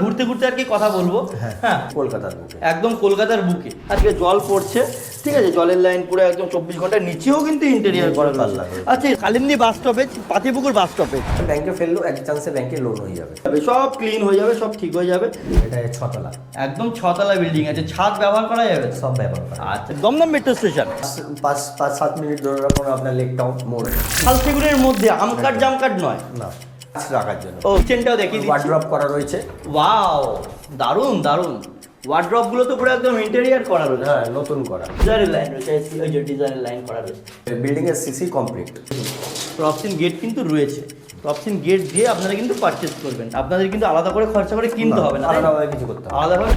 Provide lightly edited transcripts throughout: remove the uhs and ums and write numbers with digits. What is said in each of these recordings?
ঘুরতে ঘুরতে আর কি কথা বলবো। হ্যাঁ, কলকাতার বুকে, একদম কলকাতার বুকে আজকে জল পড়ছে, ঠিক আছে, জলের লাইন পুরো একদম 24 ঘন্টার নিচেও কিন্তু ইন্টেরিয়ার করা রয়েছে। আচ্ছা, Kalindi bus stoppage, Patipukur bus stoppage, ব্যাংকে ফেললো এক চান্সে ব্যাংকে লোন হয়ে যাবে, সব ক্লিন হয়ে যাবে, সব ঠিক হয়ে যাবে। এটা 6 তলা, একদম 6 তলা বিল্ডিং আছে, ছাদ ব্যবহার করা যাবে, সব ব্যবহার করা। আচ্ছা, দমদম মেট্রো স্টেশন, 5-7 মিনিট ধরে রাখুন আপনার লেক টাউন মোড়। শালসেগুনের মধ্যে আমকাট জামকাট নয় না, রাখার জন্য। ও চেনটাও দেখিয়ে দিচ্ছি, ওয়ার্ড্রপ করা রয়েছে। ওয়াও, দারুণ দারুণ। ওয়ার্ড্রপ গুলো তো পুরো একদম ইন্টেরিয়ার করা রয়েছে। হ্যাঁ, নতুন করা, ডিজাইনের লাইন রয়েছে, ওই যে ডিজাইনের লাইন করা রয়েছে। বিল্ডিং এর সিসি কমপ্লিট। প্রপসিন গেট কিন্তু রয়েছে, প্রপসিন গেট দিয়ে আপনারা কিন্তু পারচেজ করবেন, আপনাদের কিন্তু আলাদা করে খরচা করে কিনতে হবে না, আলাদাভাবে কিছু করতে হবে, আলাদাভাবে।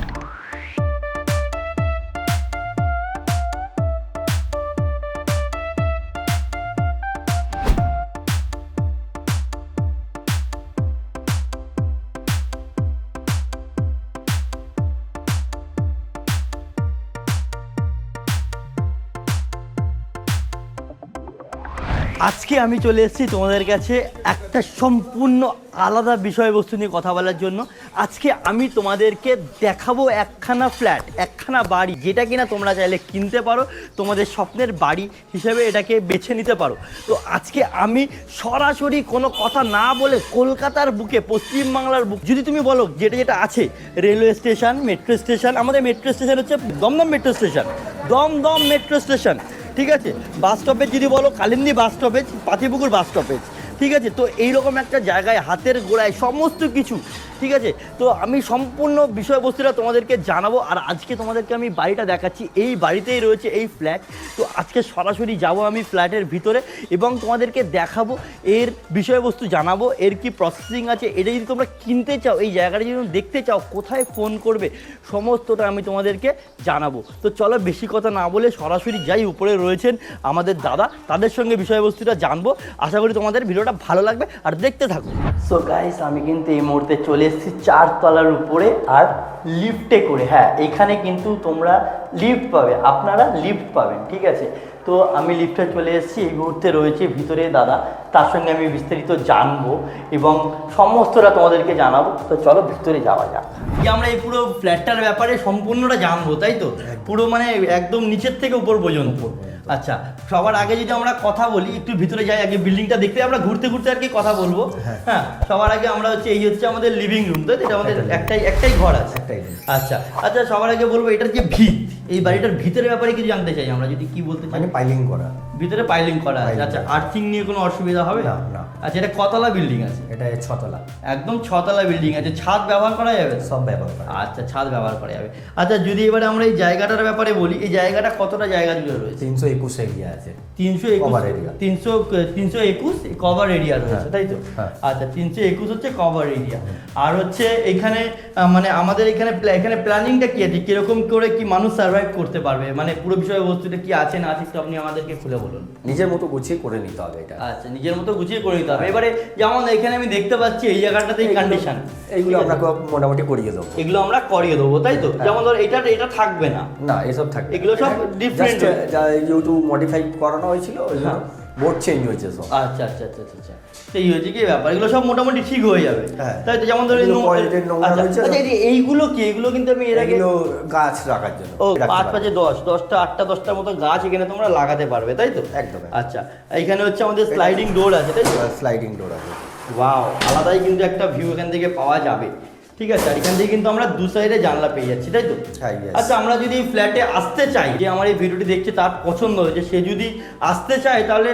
আজকে আমি চলে এসেছি তোমাদের কাছে একটা সম্পূর্ণ আলাদা বিষয়বস্তু নিয়ে কথা বলার জন্য। আজকে আমি তোমাদেরকে দেখাবো একখানা ফ্ল্যাট, একখানা বাড়ি, যেটা কিনা তোমরা চাইলে কিনতে পারো, তোমাদের স্বপ্নের বাড়ি হিসেবে এটাকে বেছে নিতে পারো। তো আজকে আমি সরাসরি কোনো কথা না বলে কলকাতার বুকে, পশ্চিমবাংলার বুক, যদি তুমি বলো যেটা যেটা আছে, রেলওয়ে স্টেশন, মেট্রো স্টেশন, আমাদের মেট্রো স্টেশন হচ্ছে Dumdum metro station, Dumdum metro station, ঠিক আছে। বাস স্টপেজ যদি বলো Kalindi bus stoppage, Patipukur bus stoppage, ঠিক আছে। তো এইরকম একটা জায়গায় হাতের গোড়ায় সমস্ত কিছু, ঠিক আছে। তো আমি সম্পূর্ণ বিষয়বস্তুটা তোমাদেরকে জানাবো, আর আজকে তোমাদেরকে আমি বাড়িটা দেখাচ্ছি, এই বাড়িতেই রয়েছে এই ফ্ল্যাট। তো আজকে সরাসরি যাব আমি ফ্ল্যাটের ভিতরে এবং তোমাদেরকে দেখাবো, এর বিষয়বস্তু জানাবো, এর কি প্রসেসিং আছে, এটা যদি তোমরা কিনতে চাও, এই জায়গাটা যদি দেখতে চাও, কোথায় ফোন করবে, সমস্তটা আমি তোমাদেরকে জানাবো। তো চলো বেশি কথা না বলে সরাসরি যাই, উপরে রয়েছেন আমাদের দাদা, তাদের সঙ্গে বিষয়বস্তুটা জানবো। আশা করি তোমাদের ভিডিওটা ভালো লাগবে আর দেখতে থাকো। সো গাইস, আমি কিন্তু এই মুহূর্তে চলে এসেছি 4 তলার উপরে, আর লিফটে করে। হ্যাঁ, এখানে কিন্তু তোমরা লিফট পাবে, আপনারা লিফট পাবেন, ঠিক আছে। তো আমি লিফটে চলে এসেছি, এই মুহূর্তে রয়েছে ভিতরে দাদা, তার সঙ্গে আমি বিস্তারিত জানবো এবং সমস্তটা তোমাদেরকে জানাবো। তো চলো ভিতরে যাওয়া যাক। আমরা এই পুরো ফ্ল্যাটটার ব্যাপারে সম্পূর্ণটা জানবো, তাই তো? পুরো মানে একদম নিচের থেকে উপর পর্যন্ত। আচ্ছা, সবার আগে যদি আমরা কথা বলি, একটু ভিতরে যাই, আগে biল্ডিংটা দেখতে, আমরা ঘুরতে ঘুরতে আর কি কথা বলবো। হ্যাঁ, সবার আগে আমরা হচ্ছে, এই হচ্ছে আমাদের লিভিং রুম, তাই তো? এটা আমাদের একটাই ঘর আছে। আচ্ছা আচ্ছা, সবার আগে বলবো এটার যে ভিত, এই বাড়িটার ভিতরের ব্যাপারে কিছু জানতে চাই আমরা, যদি কি বলতে চাই। মানে পাইলিং করা, ভিতরে পাইলিং করা আছে। আচ্ছা, আর্থিং নিয়ে কোনো অসুবিধা হবে না? না। আচ্ছা, এটা কতলা বিল্ডিং আছে? এটা 6 তলা, একদম 6 তলা বিল্ডিং আছে, ছাদ ব্যবহার করা যাবে? সব ব্যবহার করা। আচ্ছা, ছাদ ব্যবহার করা যাবে। আচ্ছা, যদি এবারে আমরা এই জায়গাটার ব্যাপারে বলি, এই জায়গাটা কতটা জায়গা জুড়ে রয়েছে? 321 এরিয়া আছে, 321 কভার এরিয়া, 321 কভার এরিয়া রয়েছে, তাই তো? আচ্ছা, 321 হচ্ছে কভার এরিয়া। আর হচ্ছে এখানে মানে আমাদের এখানে প্ল্যানিংটা কি আছে, কিরকম করে কি মানুষ সার্ভাইভ করতে পারবে, মানে পুরো বিষয়বস্তুটা কি আছে না আছে, একটু আপনি আমাদেরকে খুলে বলুন। নিজের মতো গুছিয়ে করে নিতে হবে এটা। আচ্ছা, নিজের মতো গুছিয়ে করে নিতে হবে। এবারে যেমন এখানে আমি দেখতে পাচ্ছি এই জায়গাটাতেই কন্ডিশন, এইগুলো আমরা মোটামুটি করিয়ে দেবো, এগুলো আমরা করিয়ে দেবো, তাই তো? যেমন ধর এটা থাকবে না, না এসব থাকবে, এগুলো সব ডিফারেন্ট, যেহেতু মডিফাই করানো হয়েছিল ওই জন্য বোর্ড চেঞ্জ হয়েছে সব। আচ্ছা আচ্ছা আচ্ছা আচ্ছা, সেই হয়েছে কি ব্যাপার, এগুলো সব মোটামুটি ঠিক হয়ে যাবে, তাই তো? যেমন ধর এইগুলো কি, এগুলো কিন্তু আমি এর আগে গাছ রাখার জন্য, ও 5-5 10টা 8টা 10টার মতো গাছ এখানে তোমরা লাগাতে পারবে, তাই তো? একদম। আচ্ছা, এখানে হচ্ছে আমাদের স্লাইডিং ডোর আছে, তাই তো? স্লাইডিং ডোর আছে। ওয়াও, আলাদাই কিন্তু একটা ভিউ এখান থেকে পাওয়া যাবে, ঠিক আছে। আর এখান থেকে কিন্তু আমরা দু সাইডে জানলা পেয়ে যাচ্ছি, তাই তো? আচ্ছা, আমরা যদি ফ্ল্যাটে আসতে চাই, যে আমার এই ভিডিওটি দেখছে তার পছন্দ হয়েছে, সে যদি আসতে চায়, তাহলে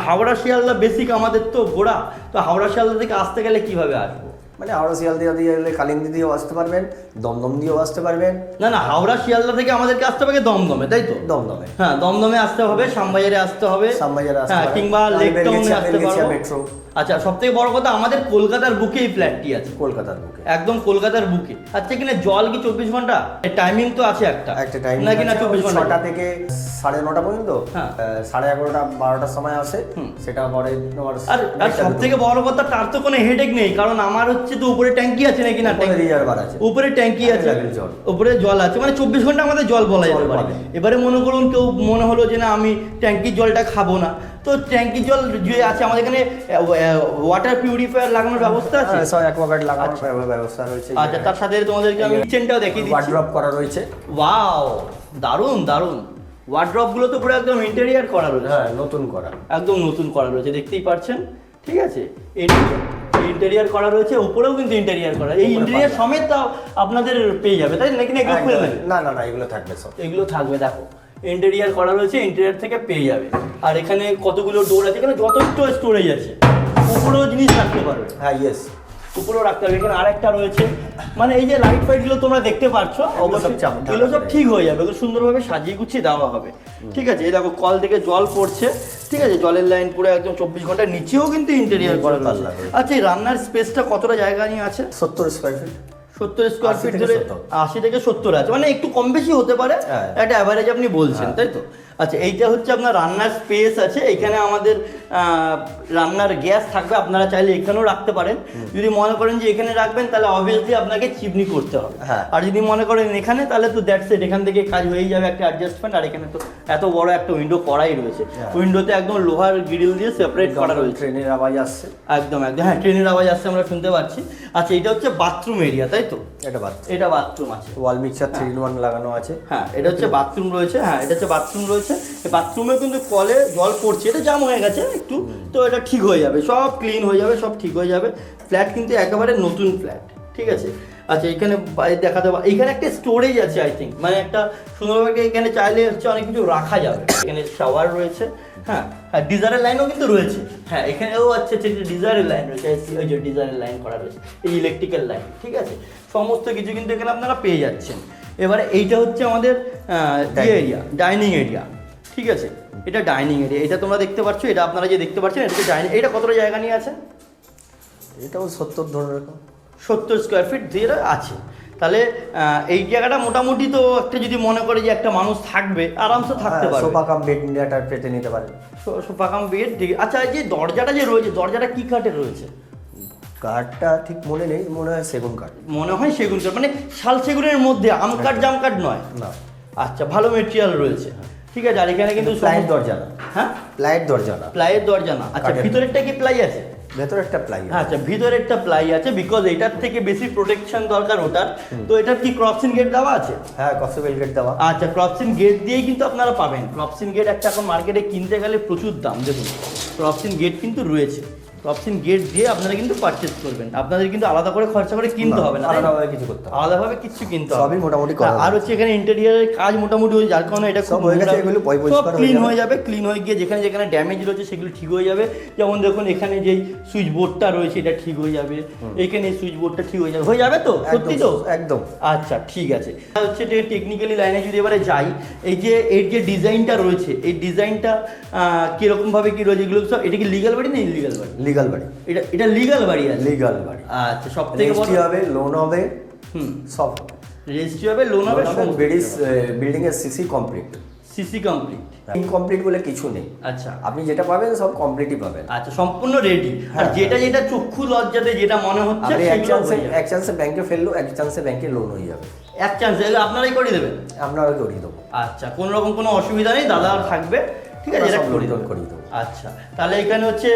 হাওড়া শিয়ালদা বেসিক আমাদের তো ঘোরা, তো হাওড়া শিয়ালদা থেকে আসতে গেলে কিভাবে আসবো? মানে হাওড়া শিয়ালদা দিয়ে গেলে কালিন্দী দিয়েও আসতে পারবেন, দমদম দিয়েও আসতে পারবেন। না, হাওড়া শিয়ালদা থেকে আমাদেরকে আসতে হবে দমদমে, তাই তো? দমদমে, হ্যাঁ, দমদমে আসতে হবে, শ্যামবাজারে আসতে হবে, হ্যাঁ, কিংবা লেক টাউনে আসতে পারবো, মেট্রো। আচ্ছা, সবথেকে বড় কথা, আমাদের কলকাতার বুকে এই ফ্ল্যাটটি আছে, কলকাতার বুকে, একদম কলকাতার বুকে। আচ্ছা, এখানে জল কি 24 ঘন্টা? টাইমিং তো আছে একটা টাইম নাকি না? 24 ঘন্টা, 6টা থেকে 9:30 পর্যন্ত, 11:30 12টার সময় আসে, সেটা পরে তোমার। আর সব থেকে বড় কথা, তার তো কোনো হেডেক নেই, কারণ আমার হচ্ছে তো উপরে ট্যাঙ্কি আছে নাকি না? রিজার্ভার আছে, উপরে ট্যাঙ্কি আছে, উপরে জল আছে, মানে 24 ঘন্টা আমাদের জল বলা যেতে পারে। এবারে মনে করুন কেউ মনে হলো যে না, আমি ট্যাঙ্কির জলটা খাবো না, তো ট্যাঙ্কি জল যে আছে আমাদের এখানে ওয়াটার পিউরিফায়ার লাগানোর ব্যবস্থা আছে? সব অ্যাকোয়াগার্ড লাগানোর ব্যবস্থা রয়েছে। আচ্ছা, তার সাথে তোমাদেরকে আমি কিচেনটাও দেখিয়ে দিচ্ছি। ওয়ার্ড্রপ করা রয়েছে। ওয়াও, দারুণ দারুণ। ওয়ার্ড্রপ গুলো তো পুরো একদম ইন্টেরিয়ার করা রয়েছে। হ্যাঁ, নতুন করা, একদম নতুন করা রয়েছে, দেখতেই পাচ্ছেন। ঠিক আছে, ইন্টেরিয়ার করা রয়েছে, উপরেও কিন্তু ইন্টেরিয়ার করা। এই ইন্টেরিয়ার সমেত তাও আপনাদের পেয়ে যাবে, তাই নাকি? এগুলো খুলে নেবে? না না না, এগুলো থাকবে সব। এগুলো থাকবে, দেখো ইন্টেরিয়ার করা রয়েছে, ইন্টেরিয়ার থেকে পেয়ে যাবে। আর এখানে কতগুলো ডোর আছে, এখানে যথেষ্ট স্টোরেজ আছে, উপরেও জিনিস রাখতে পারবে। হ্যাঁ, ইয়েস, উপরেও রাখতে পারবে। এখানে আরেকটা রয়েছে, মানে এই যে লাইট ফাইট গুলো তোমরা দেখতে পাচ্ছ, অবশ্যই এগুলো সব ঠিক হয়ে যাবে, এগুলো সুন্দরভাবে সাজিয়ে গুছিয়ে দেওয়া হবে। ঠিক আছে, এই দেখো কল থেকে জল পড়ছে। ঠিক আছে, জলের লাইন পুরো একদম 24 ঘন্টা। নিচেও কিন্তু ইন্টেরিয়ার করা রয়েছে। আচ্ছা, এই রান্নার স্পেসটা কতটা জায়গা নিয়ে আছে? 70 স্কোয়ার ফিট। 70 স্কোয়ার ফিট ধরে 80 থেকে 70 আছে, মানে একটু কম বেশি হতে পারে, একটা অ্যাভারেজ আপনি বলছেন, তাই তো? আচ্ছা, এইটা হচ্ছে আপনার রান্নার স্পেস আছে। এখানে আমাদের রান্নার গ্যাস থাকবে, আপনারা চাইলে এখানেও রাখতে পারেন। যদি মনে করেন যে এখানে রাখবেন, তাহলে অবভিয়াসলি আপনাকে চিমনি করতে হবে। আর যদি মনে করেন এখানে, তাহলে তো দ্যাটস ইট, এখান থেকে কাজ হয়ে যাবে, একটা অ্যাডজাস্টমেন্ট। আর এখানে তো এত বড় একটা উইন্ডো করাই রয়েছে, উইন্ডোতে একদম লোহার গ্রিল দিয়ে সেপারেট করা রয়েছে। ট্রেনের আওয়াজ আসছে, একদম একদম, হ্যাঁ ট্রেনের আওয়াজ আসছে, আমরা শুনতে পাচ্ছি। আচ্ছা, এটা হচ্ছে বাথরুম এরিয়া, তাই তো? এটা বাথরুম আছে, ওয়াল মিক্সার 3-in-1 লাগানো আছে। হ্যাঁ, এটা হচ্ছে বাথরুম রয়েছে। হ্যাঁ, এটা হচ্ছে বাথরুম রয়েছে। বাথরুমে কিন্তু কলে জল পড়ছে, এটা জাম হয়ে গেছে একটু, তো এটা ঠিক হয়ে যাবে, সব ক্লিন হয়ে যাবে, সব ঠিক হয়ে যাবে। ফ্ল্যাট কিন্তু একেবারে নতুন ফ্ল্যাট। ঠিক আছে, আচ্ছা এখানে দেখাতে পারবো, এখানে একটা স্টোরেজ আছে আই থিঙ্ক, মানে একটা সুন্দরভাবে এখানে চাইলে হচ্ছে অনেক কিছু রাখা যাবে। এখানে শাওয়ার রয়েছে। হ্যাঁ হ্যাঁ, ডিজারের লাইনও কিন্তু রয়েছে। হ্যাঁ, এখানেও আছে ডিজারের লাইন রয়েছে, ওই যে ডিজারের লাইন করা রয়েছে, এই ইলেকট্রিক্যাল লাইন। ঠিক আছে, সমস্ত কিছু কিন্তু এখানে আপনারা পেয়ে যাচ্ছেন। এবারে এইটা হচ্ছে আমাদের এরিয়া, ডাইনিং এরিয়া। ঠিক আছে, এটা ডাইনিং এরিয়া, এটা তোমরা দেখতে পাচ্ছ, এটা আপনারা যে দেখতে পাচ্ছেন, এটা ডাইনিং। এটা কতটা জায়গা নিয়ে আছে? এটাও 70 ধরে রাখো, 70 স্কোয়ার ফিট দিয়ে আছে। তাহলে এই জায়গাটা মোটামুটি তো একটা, যদি মনে করে যে একটা মানুষ থাকবে, আরামসে থাকতে পারবে। সোফা কাম বেড নিয়ে পেতে নিতে পারেন। সোফা কাম বেড, ঠিক। আচ্ছা, এই যে দরজাটা যে রয়েছে, দরজাটা কি কাঠের রয়েছে? কাঠটা ঠিক মনে নেই, মনে হয় সেগুন কাঠ। মনে হয় সেগুন কাঠ, মানে শাল সেগুনের মধ্যে, আম কাঠ জাম কাঠ নয় না। আচ্ছা, ভালো মেটেরিয়াল রয়েছে। ঠিক আছে, আর এখানে কিন্তু প্লাইয়ের দরজা না। হ্যাঁ, প্লাইয়ের দরজা না, প্লাইয়ের দরজা না। আচ্ছা, ভিতরেরটা কি প্লাই আছে? ভেতরে একটা প্লাই। আচ্ছা, ভিতরেরটা প্লাই আছে, বিকজ এটার থেকে বেশি প্রোটেকশন দরকার ওটার। তো এটার কি ক্রসিং গেট দেওয়া আছে? হ্যাঁ, ক্রসিং গেট দেওয়া। আচ্ছা, ক্রসিং গেট দিয়েই কিন্তু আপনারা পাবেন। ক্রসিং গেট একটা এখন মার্কেটে কিনতে গেলে প্রচুর দাম। দেখুন, ক্রসিং গেট কিন্তু রয়েছে, ক্রসিং গেট দিয়ে আপনারা কিন্তু পারচেজ করবেন। আপনাদের কিন্তু আলাদা করে খরচা করে কিনতে হবে না, আলাদাভাবে কিছু করতে হবে, আলাদাভাবে কিছু কিনতে হবে, সবই মোটামুটি করা। আর হচ্ছে এখানে ইন্টেরিয়ারের কাজ মোটামুটি হয়ে, যার কারণে এটা সব হয়ে গেছে, এগুলো সব ক্লিন হয়ে যাবে। ক্লিন হয়ে গিয়ে যেখানে যেখানে ড্যামেজ রয়েছে সেগুলো ঠিক হয়ে যাবে। যেমন দেখুন, এখানে যেই সুইচ বোর্ডটা রয়েছে এটা ঠিক হয়ে যাবে, এখানে সুইচ বোর্ডটা ঠিক হয়ে যাবে। হয়ে যাবে তো? সত্যি তো? একদম। আচ্ছা, ঠিক আছে। হচ্ছে যে টেকনিক্যালি লাইনে যদি এবারে যাই, এই যে এর যে ডিজাইনটা রয়েছে, এই ডিজাইনটা কিরকম ভাবে কি রয়েছে, এগুলো সব, এটা কি লিগাল বাড়ি না ইলিগাল বাড়ি? লিগাল বাড়ি। এটা লিগাল বাড়ি আছে? লিগাল বাড়ি। আচ্ছা, সব থেকে বড় হবে, লোন হবে, সব রেজিস্ট্রি হবে, লোন হবে, বিল্ডিং এর CC complete. CC complete, incomplete বলে কিছু নেই। আচ্ছা, আপনি যেটা পাবেন সব কমপ্লিটই পাবেন। আচ্ছা, সম্পূর্ণ রেডি। আর যেটা যেটা চক্ষু লজ্জাতে যেটা মনে হচ্ছে, এক চান্সে ব্যাংকে ফেললো, এক চান্সে ব্যাংকে লোন হয়ে যাবে। এক চান্স এগুলো আপনারাই করে দেবেন? আপনারা করিয়ে দেবো। আচ্ছা, কোনো রকম কোনো অসুবিধা নেই, দাদা থাকবে। ঠিক আছে, এটা করিয়ে দেবো। আচ্ছা, তাহলে এখানে হচ্ছে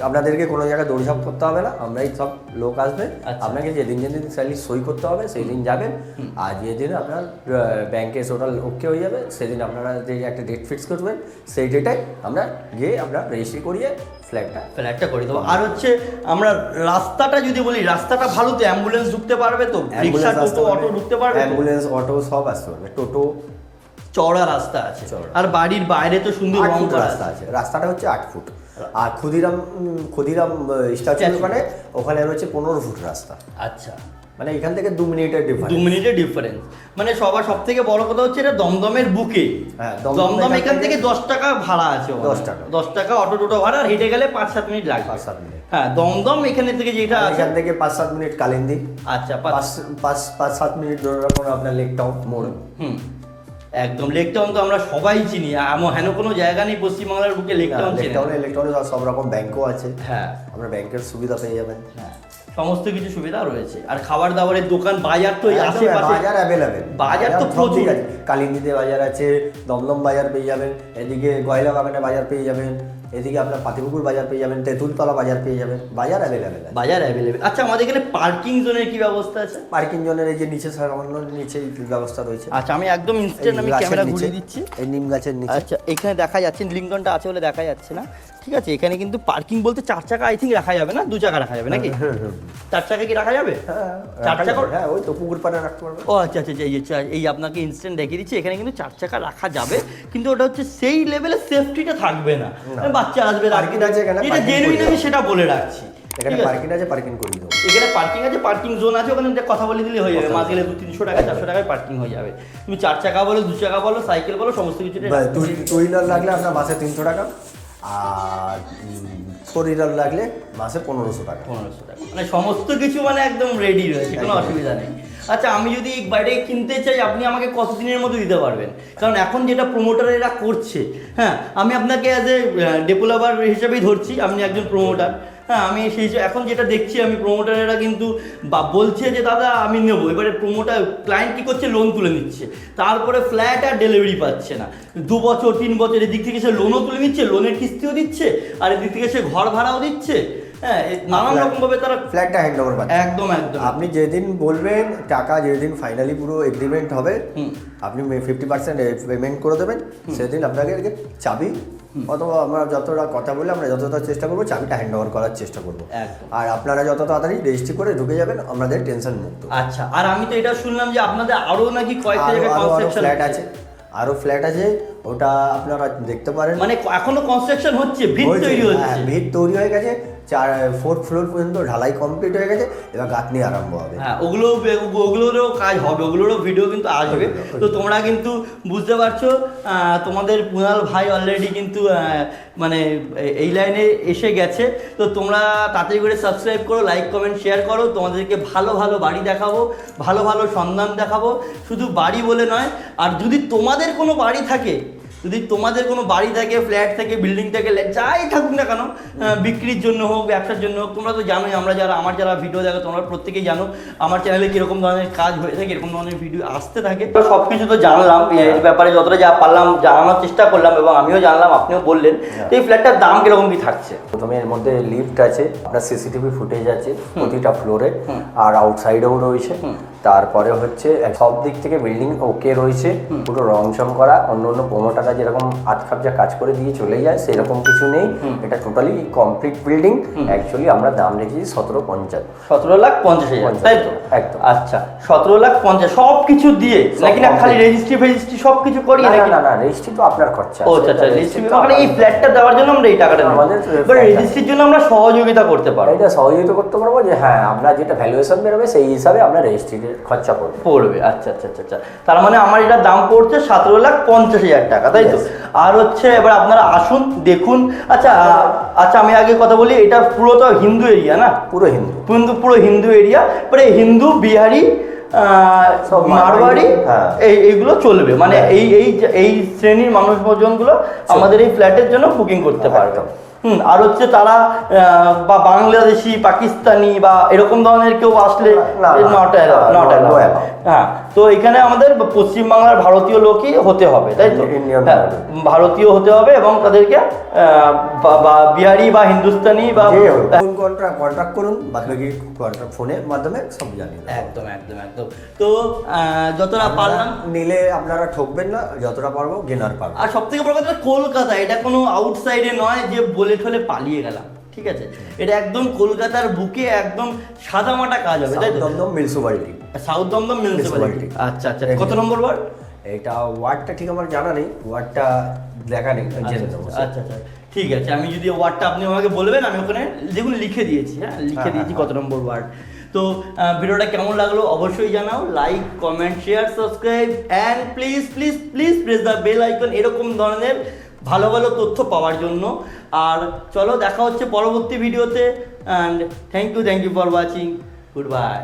আপনাদেরকে কোনো জায়গায় দৌড়ঝাঁপ করতে হবে না, আমরাই সব লোক আসবে। আপনাকে যেদিন যেদিন স্যালারি সই করতে হবে সেই দিন যাবেন, আর যেদিন আপনার ব্যাংকে টোটাল ওকে হয়ে যাবে, সেদিন আপনারা যে একটা ডেট ফিক্স করবেন, সেই ডেটায় আমরা গিয়ে আমরা রেজিস্ট্রি করিয়ে ফ্ল্যাটটা করে দেবো। আর হচ্ছে আমরা রাস্তাটা যদি বলি, রাস্তাটা ভালো তো? অ্যাম্বুলেন্স ঢুকতে পারবে তো? রিক্সা, টোটো, অটো ঢুকতে পারবে? অ্যাম্বুলেন্স, অটো সব আসতে পারবে। টোটো, চওড়া রাস্তা আছে, আর বাড়ির বাইরে তো সুন্দর রং করা রাস্তা আছে। রাস্তাটা হচ্ছে 8 ফুট। আর ক্ষুদিরাম স্ট্যাচু ওখানে রয়েছে 15 ফুট রাস্তা। আচ্ছা, মানে এখান থেকে 2 মিনিটের ডিফারেন্স। 2 মিনিটের ডিফারেন্স, মানে সব থেকে বড় কথা হচ্ছে এটা দমদমের বুকে। হ্যাঁ, দমদম এখান থেকে 10 টাকা ভাড়া আছে, 10 টাকা অটো টোটো ভাড়া, আর হেঁটে গেলে 5-7 মিনিট লাগবে। 5-7 মিনিট। হ্যাঁ, দমদম এখানে থেকে যেটা আছে, এখান থেকে 5-7 মিনিট কালিন্দী। আচ্ছা, 5-7 মিনিট ধরে রাখুন আপনার লেক টাউন মোড়। একদম লেক টাউন তো আমরা সবাই চিনি, হেন কোনো জায়গা নেই পশ্চিমবাংলার বুকে লেক টাউন। লেক টাউনে সব রকম ব্যাংকও আছে। হ্যাঁ, আমরা ব্যাংকের সুবিধা পেয়ে যাবেন। হ্যাঁ, সমস্ত কিছু সুবিধা রয়েছে। আর খাবার দাবারের দোকান, বাজার তো আশেপাশে, বাজার অ্যাভেলেবেল, বাজার তো প্রচুর আছে। কালিন্দীতে বাজার আছে, দমদম বাজার পেয়ে যাবেন, এদিকে গয়লা বাগানে বাজার পেয়ে যাবেন, এদিকে আপনার পাতিপুকুর বাজার পেয়ে যাবেন, তেঁতুলতলা বাজার পেয়ে যাবেন, বাজার অ্যাভেলেবেল আছে। বাজার অ্যাভেলেবেল। আচ্ছা, আমাদের এখানে পার্কিং জোনের কি ব্যবস্থা আছে? পার্কিং জোনের এই যে নিচে সামান্য নিচে ব্যবস্থা রয়েছে। আচ্ছা, আমি একদম ইনস্ট্যান্ট আমি গাছের ক্যামেরা নিচে, ঘুরিয়ে দিচ্ছি। এই নিম গাছের নিচে। আচ্ছা, এখানে দেখা যাচ্ছে লিঙ্কনটা আছে বলে দেখা যাচ্ছে না, ঠিক আছে। এখানে কিন্তু পার্কিং বলতে 4 চাকা আই থিঙ্ক রাখা যাবে না, 2 চাকা রাখা যাবে নাকি? 4 চাকা কি রাখা যাবে? হ্যাঁ, 4 চাকা? হ্যাঁ, ওই তো পুকুর পাড়ে রাখতে পারবেন। ও আচ্ছা আচ্ছা, এই আপনাকে ইনস্ট্যান্ট দেখিয়ে দিচ্ছি, এখানে কিন্তু 4 চাকা রাখা যাবে, কিন্তু ওটা হচ্ছে সেই লেভেলে সেফটিটা থাকবে না। বাচ্চা আসবে, Parking আছে এখানে, এটা parking জেনুইন করে আমি দেবো। সেটা বলে রাখছি। এখানে ঠিক আছে? পার্কিং আছে, পার্কিং করে দেবো। এখানে পার্কিং আছে, পার্কিং জোন আছে, ওখানে একটা কথা বলে দিলে হয়ে যাবে। মাস গেলে 200-300 টাকা 400 টাকায় পার্কিং হয়ে যাবে। তুমি 4 চাকা বলো, 2 চাকা বলো, সাইকেল বলো, সমস্ত কিছু টু হুইলার লাগলে আপনার মাসে 300 টাকা, আর 4 হুইলার লাগলে মাসে 1500 টাকা। 1500 টাকা, মানে সমস্ত কিছু মানে একদম রেডি রয়েছে, কোনো অসুবিধা নেই। আচ্ছা, আমি যদি বাইরে কিনতে চাই, আপনি আমাকে কতদিনের মধ্যে দিতে পারবেন? কারণ এখন যেটা প্রমোটারেরা করছে, হ্যাঁ, আমি আপনাকে অ্যাজ এ ডেভেলপার হিসেবেই ধরছি, আপনি একজন প্রমোটার। হ্যাঁ, আমি সেই এখন যেটা দেখছি, আমি প্রমোটারেরা কিন্তু বলছে যে দাদা আমি নেবো, এবারে প্রমোটার ক্লায়েন্ট কী করছে, লোন তুলে নিচ্ছে, তারপরে ফ্ল্যাট আর ডেলিভারি পাচ্ছে না, 2 বছর 3 বছর, এদিক থেকে সে লোনও তুলে নিচ্ছে, লোনের কিস্তিও দিচ্ছে, আর এদিক থেকে সে ঘর ভাড়াও দিচ্ছে। হ্যাঁ, নানান রকমভাবে তারা ফ্ল্যাটটা হ্যান্ড ওভার পাচ্ছে। একদম একদম। আপনি যেদিন বলবেন, টাকা যেদিন ফাইনালি পুরো এগ্রিমেন্ট হবে, আপনি 50% পেমেন্ট করে দেবেন, সেদিন আপনাকে চাবি, অথবা আমরা যতটা কথা বলে আমরা যতটা চেষ্টা করবো চাবিটা হ্যান্ড ওভার করার চেষ্টা করবো। আর আপনারা যত তাড়াতাড়ি রেজিস্ট্রি করে ঢুকে যাবেন, আমাদের টেনশন মুক্ত। আচ্ছা, আর আমি তো এটা শুনলাম যে আপনাদের আরো নাকি কয়েকটা জায়গায় কনস্ট্রাকশন ফ্ল্যাট আছে, আরো ফ্ল্যাট আছে, ওটা আপনারা দেখতে পারেন। মানে এখনো কনস্ট্রাকশন হচ্ছে, ভিত তৈরি হচ্ছে। হ্যাঁ, ভিত তৈরি হয়ে গেছে, 4th ফ্লোর পর্যন্ত ঢালাই কমপ্লিট হয়ে গেছে, এবার গাঁথনি আরম্ভ হবে। হ্যাঁ, ওগুলোরও কাজ হবে, ওগুলোরও ভিডিও কিন্তু আসবে। তো তোমরা কিন্তু বুঝতে পারছো, তোমাদের কুণাল ভাই অলরেডি কিন্তু মানে এই লাইনে এসে গেছে। তো তোমরা তাড়াতাড়ি করে সাবস্ক্রাইব করো, লাইক কমেন্ট শেয়ার করো, তোমাদেরকে ভালো ভালো বাড়ি দেখাবো, ভালো ভালো সন্ধান দেখাবো, শুধু বাড়ি বলে নয়। আর যদি তোমাদের কোনো বাড়ি থাকে, ফ্ল্যাট থাকে, বিল্ডিং থাকে, যাই থাকুক না কেন, বিক্রির জন্য হোক, ব্যবসার জন্য হোক, তোমরা তো জানোই, আমার যারা ভিডিও দেখো তোমরা প্রত্যেকেই জানো আমার চ্যানেলে কিরকম ধরনের কাজ হয়ে থাকে, এরকম ধরনের ভিডিও আসতে থাকে। তো সব কিছু তো জানলাম, এর ব্যাপারে যতটা যা পারলাম জানানোর চেষ্টা করলাম, এবং আমিও জানলাম, আপনিও বললেন। তো এই ফ্ল্যাটটার দাম কিরকম কি থাকছে? প্রথমে এর মধ্যে লিফট আছে, আপনার সিসিটিভি ফুটেজ আছে প্রতিটা ফ্লোরে, আর আউটসাইডেও রয়েছে। তারপরে হচ্ছে সব দিক থেকে বিল্ডিং ওকে রয়েছে, পুরো রংচং করা। অন্য অন্য প্রমোটাররা যেরকম আধখাপজা কাজ করে দিয়ে চলে যায়, সেরকম কিছু নেই। এটা টোটালি কমপ্লিট বিল্ডিং। অ্যাকচুয়ালি আমরা দাম রেখেছি 17,50,000, তাই তো? একদম। আচ্ছা, 17,50,000 সব কিছু দিয়ে নাকি, না খালি রেজিস্ট্রি সব কিছু করি নাকি? না, রেজিস্ট্রি তো আপনার খরচা। ও আচ্ছা, রেজিস্ট্রি মানে এই ফ্ল্যাটটা দেওয়ার জন্য আমরা এই টাকাটা নেব। আমাদের রেজিস্ট্রির জন্য আমরা সহযোগিতা করতে পারবো। এটা সহযোগিতা করতে পারবো যে হ্যাঁ, আমরা যেটা ভ্যালুয়েশন বেরোবে সেই হিসাবে আমরা রেজিস্ট্রির খরচা পড়বে। আচ্ছা আচ্ছা আচ্ছা আচ্ছা, তার মানে আমার এটা দাম পড়ছে 17,50,000 টাকা, তাই তো? আর হচ্ছে এবার আপনারা আসুন, দেখুন। আচ্ছা আচ্ছা, আমি আগে কথা বলি, এটা পুরো তো হিন্দু এরিয়া না? পুরো হিন্দু এরিয়া, মানে হিন্দু, বিহারি, মারওয়াড়ি, এইগুলো চলবে, মানে এই শ্রেণীর মানুষজনগুলো আমাদের এই ফ্ল্যাটের জন্য বুকিং করতে পারবে। আর হচ্ছে তারা বা বাংলাদেশি, পাকিস্তানি বা এরকম ধরনের কেউ আসলে নট অ্যালাউ। হ্যাঁ, তো এখানে আমাদের পশ্চিমবাংলার ভারতীয় লোকই হতে হবে, তাই তো? ভারতীয় হতে হবে, এবং তাদেরকে বিহারি বা হিন্দুস্তানি বা কন্ট্রাক্ট করুন, বাকি কন্ট্রাক্ট ফোনের মাধ্যমে সব জানিয়ে দেবো। একদম একদম একদম। তো যতটা পারলাম নিলে আপনারা ঠকবেন না, যতটা পারবো গেনার পারবো। আর সব থেকে বড় কথা, কলকাতা, এটা কোনো আউটসাইডে নয় যে বলে ঠলে পালিয়ে গেলাম, ঠিক আছে? এটা একদম কলকাতার বুকে একদম সাদামাটা কাজ হবে, তাই তো? South Dumdum municipality. আচ্ছা আচ্ছা, কত নম্বর ওয়ার্ড এটা? ওয়ার্ডটা ঠিক আমার জানা নেই, ওয়ার্ডটা দেখা নেই, জেনে নেবো। আচ্ছা আচ্ছা, ঠিক আছে। আমি যদি ওয়ার্ডটা আপনি আমাকে বলবেন, আমি ওখানে যেগুলো লিখে দিয়েছি, হ্যাঁ লিখে দিয়েছি কত নম্বর ওয়ার্ড। তো ভিডিওটা কেমন লাগলো অবশ্যই জানাও, like comment share subscribe, and please please please press the bell icon, এরকম ধরনের ভালো ভালো তথ্য পাওয়ার জন্য। আর চলো, দেখা হচ্ছে পরবর্তী ভিডিওতে, and thank you for watching, good by.